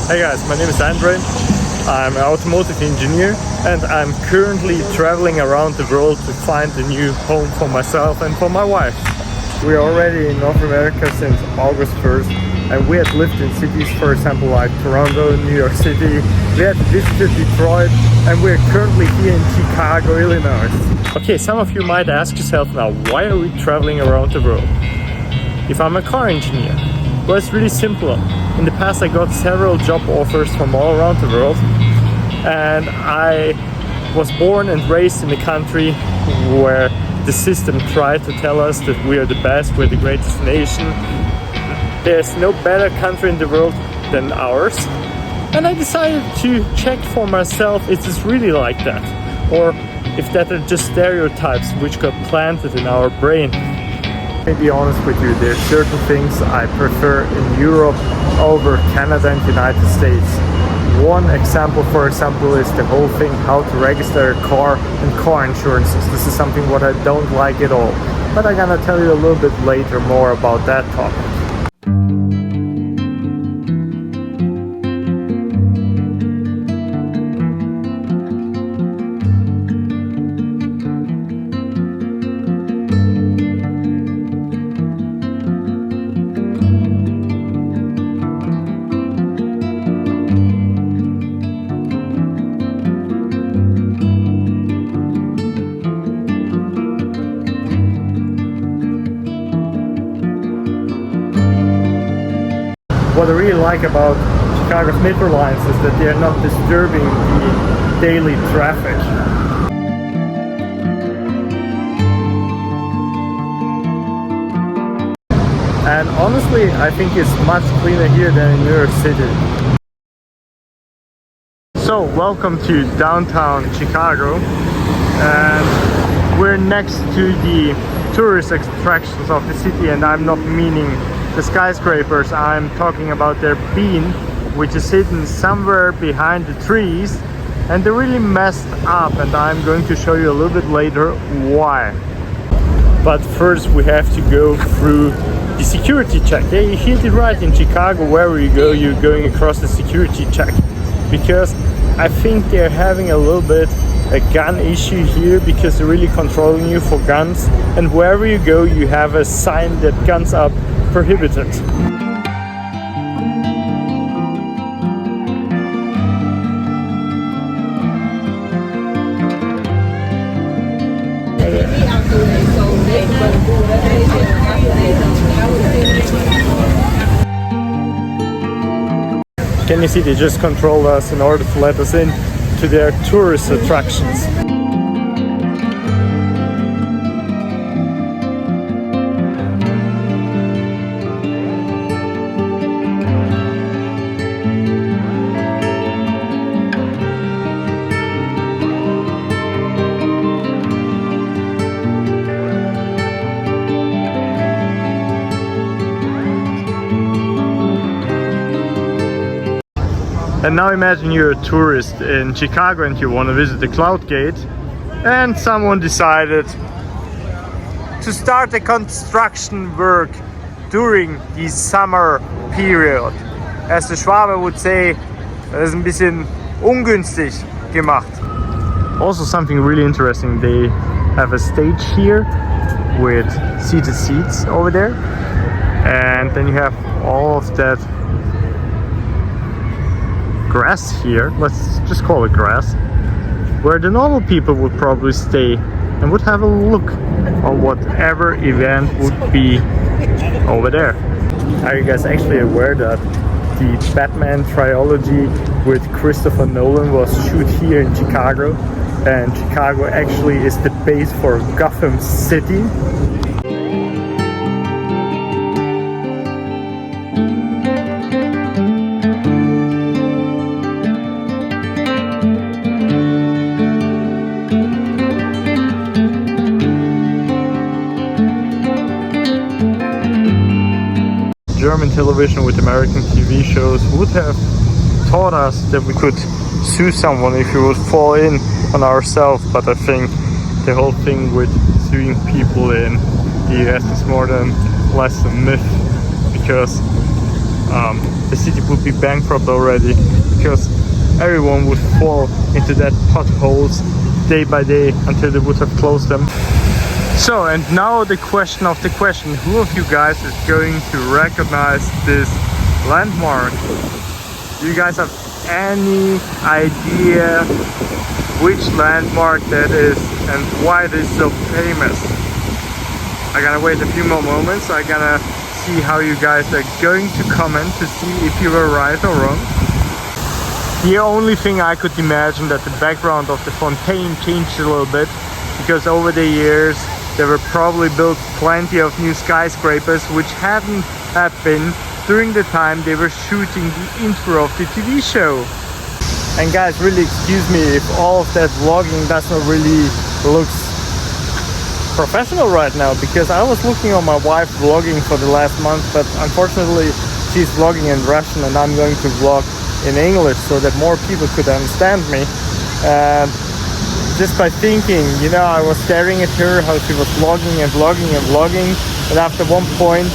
Hey guys, my name is Andrej. I'm an automotive engineer and I'm currently traveling around the world to find a new home for myself and for my wife. We're already in North America since August 1st and we had lived in cities, for example, like Toronto, New York City. We had visited Detroit and we're currently here in Chicago, Illinois. Okay, some of you might ask yourself now, why are we traveling around the world if I'm a car engineer? Well, it's really simple. In the past I got several job offers from all around the world and I was born and raised in a country where the system tried to tell us that we are the best, we're the greatest nation. There's no better country in the world than ours. And I decided to check for myself, is this really like that? Or if that are just stereotypes which got planted in our brain. To be honest with you, there's certain things I prefer in Europe over Canada and United States. One example, for example, is the whole thing how to register a car and car insurances. This is something what I don't like at all. But I'm gonna tell you a little bit later more about that topic. What I really like about Chicago's metro lines is that they are not disturbing the daily traffic. And honestly, I think it's much cleaner here than in New York City. So, welcome to downtown Chicago. And we're next to the tourist attractions of the city, and I'm not meaning the skyscrapers, I'm talking about their bean, which is hidden somewhere behind the trees, and they're really messed up, and I'm going to show you a little bit later why. But first we have to go through the security check. Yeah, you hit it right, in Chicago, wherever you go, you're going across the security check. Because I think they're having a little bit a gun issue here, because they're really controlling you for guns, and wherever you go you have a sign that guns are prohibited. Can you see, they just controlled us in order to let us in to their tourist attractions. And now imagine you're a tourist in Chicago and you want to visit the Cloud Gate, and someone decided to start the construction work during the summer period. As the Schwabe would say, das ist ein bisschen ungünstig gemacht. Also something really interesting, they have a stage here with seated seats over there, and then you have all of that grass here, let's just call it grass, where the normal people would probably stay and would have a look on whatever event would be over there. Are you guys actually aware that the Batman trilogy with Christopher Nolan was shoot here in Chicago, and Chicago actually is the base for Gotham City? German television with American TV shows would have taught us that we could sue someone if we would fall in on ourselves, but I think the whole thing with suing people in the US is more than less a myth, because the city would be bankrupt already, because everyone would fall into that potholes day by day until they would have closed them. So, and now the question of the question, who of you guys is going to recognize this landmark? Do you guys have any idea which landmark that is and why it is so famous? I gotta wait a few more moments. I gotta see how you guys are going to comment to see if you were right or wrong. The only thing I could imagine that the background of the fontaine changed a little bit, because over the years there were probably built plenty of new skyscrapers which hadn't happened during the time they were shooting the intro of the TV show. And guys, really excuse me if all of that vlogging doesn't really look professional right now, because I was looking on my wife vlogging for the last month, but unfortunately she's vlogging in Russian and I'm going to vlog in English so that more people could understand me. And just by thinking, you know, I was staring at her, how she was vlogging and vlogging and vlogging, and after one point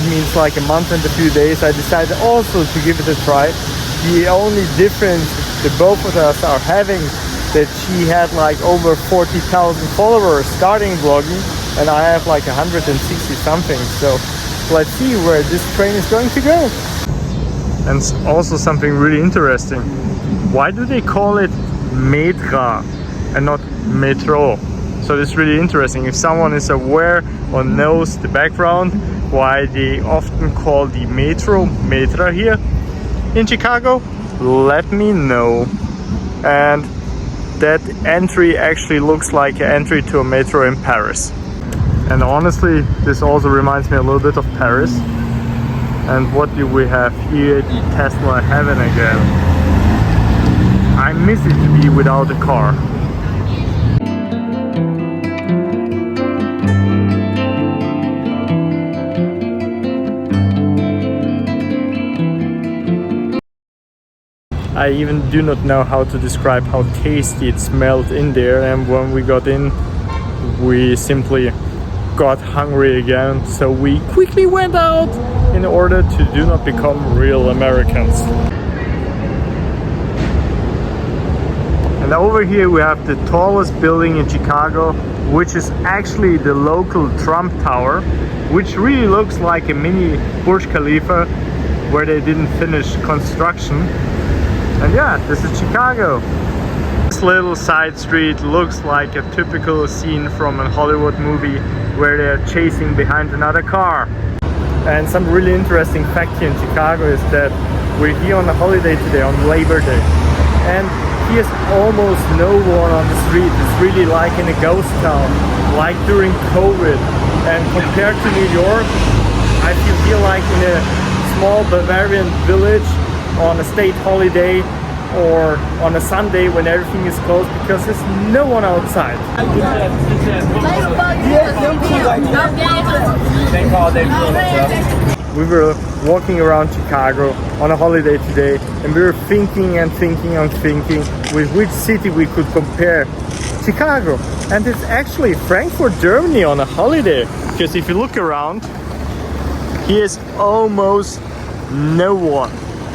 means like a month and a few days, I decided also to give it a try. The only difference that both of us are having, that she had like over 40,000 followers starting vlogging and I have like 160 something. So let's see where this train is going to go. And also something really interesting, why do they call it metra and not metro? So it's really interesting. If someone is aware or knows the background why they often call the metro metra here in Chicago, let me know. And that entry actually looks like an entry to a metro in Paris. And honestly, this also reminds me a little bit of Paris. And what do we have here? The Tesla heaven again. I miss it to be without a car. I even do not know how to describe how tasty it smelled in there, and when we got in we simply got hungry again, so we quickly went out in order to do not become real Americans. And over here we have the tallest building in Chicago, which is actually the local Trump Tower, which really looks like a mini Burj Khalifa where they didn't finish construction. And yeah, this is Chicago. This little side street looks like a typical scene from a Hollywood movie where they're chasing behind another car. And some really interesting fact here in Chicago is that we're here on a holiday today, on Labor Day. And here's almost no one on the street. It's really like in a ghost town, like during COVID. And compared to New York, I feel like in a small Bavarian village on a state holiday or on a Sunday when everything is closed, because there's no one outside. We were walking around Chicago on a holiday today, and we were thinking and thinking and thinking with which city we could compare Chicago. And it's actually Frankfurt, Germany on a holiday, because if you look around, here's almost no one.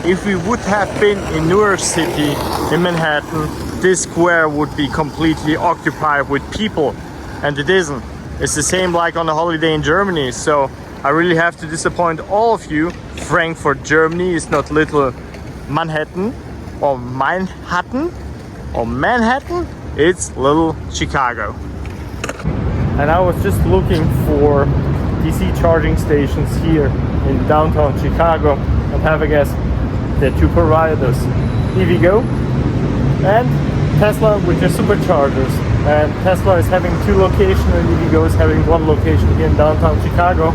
If we would have been in New York City, in Manhattan, this square would be completely occupied with people, and it isn't. It's the same like on a holiday in Germany. So I really have to disappoint all of you. Frankfurt, Germany is not little Manhattan or Manhattan or Manhattan, it's little Chicago. And I was just looking for DC charging stations here in downtown Chicago, and have a guess. There are two providers, EVgo and Tesla with their superchargers. And Tesla is having 2 locations and EVgo is having 1 location here in downtown Chicago,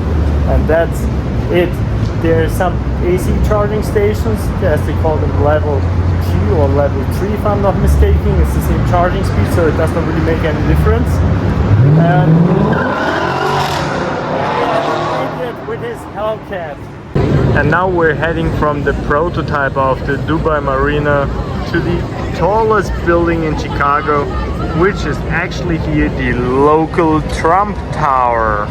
and that's it. There are some AC charging stations, as they call them, level 2 or level 3 if I'm not mistaken. It's the same charging speed, so it does not really make any difference. And with his Hellcat. And now we're heading from the prototype of the Dubai Marina to the tallest building in Chicago, which is actually here the local Trump Tower.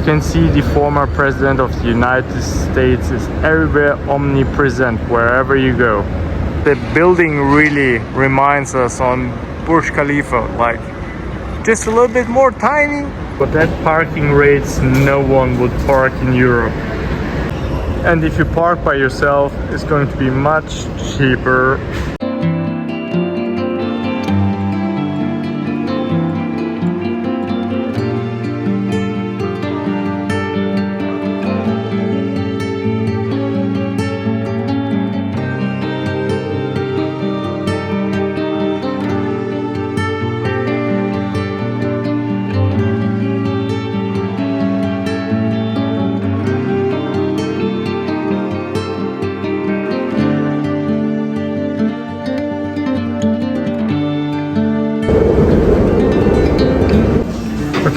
can see, the former president of the United States is everywhere, omnipresent, wherever you go. The building really reminds us on Burj Khalifa, like just a little bit more tiny. But at parking rates, no one would park in Europe. And if you park by yourself, it's going to be much cheaper.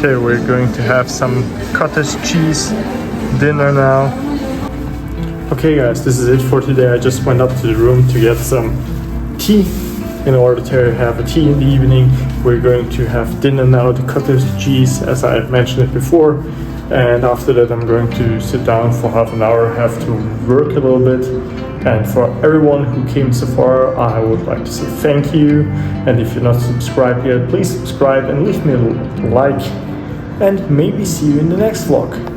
Okay, we're going to have some cottage cheese dinner now. Okay guys, this is it for today. I just went up to the room to get some tea in order to have a tea in the evening. We're going to have dinner now, the cottage cheese, as I mentioned it before. And after that I'm going to sit down for half an hour, have to work a little bit. And for everyone who came so far, I would like to say thank you. And if you're not subscribed yet, please subscribe and leave me a like. And maybe see you in the next vlog.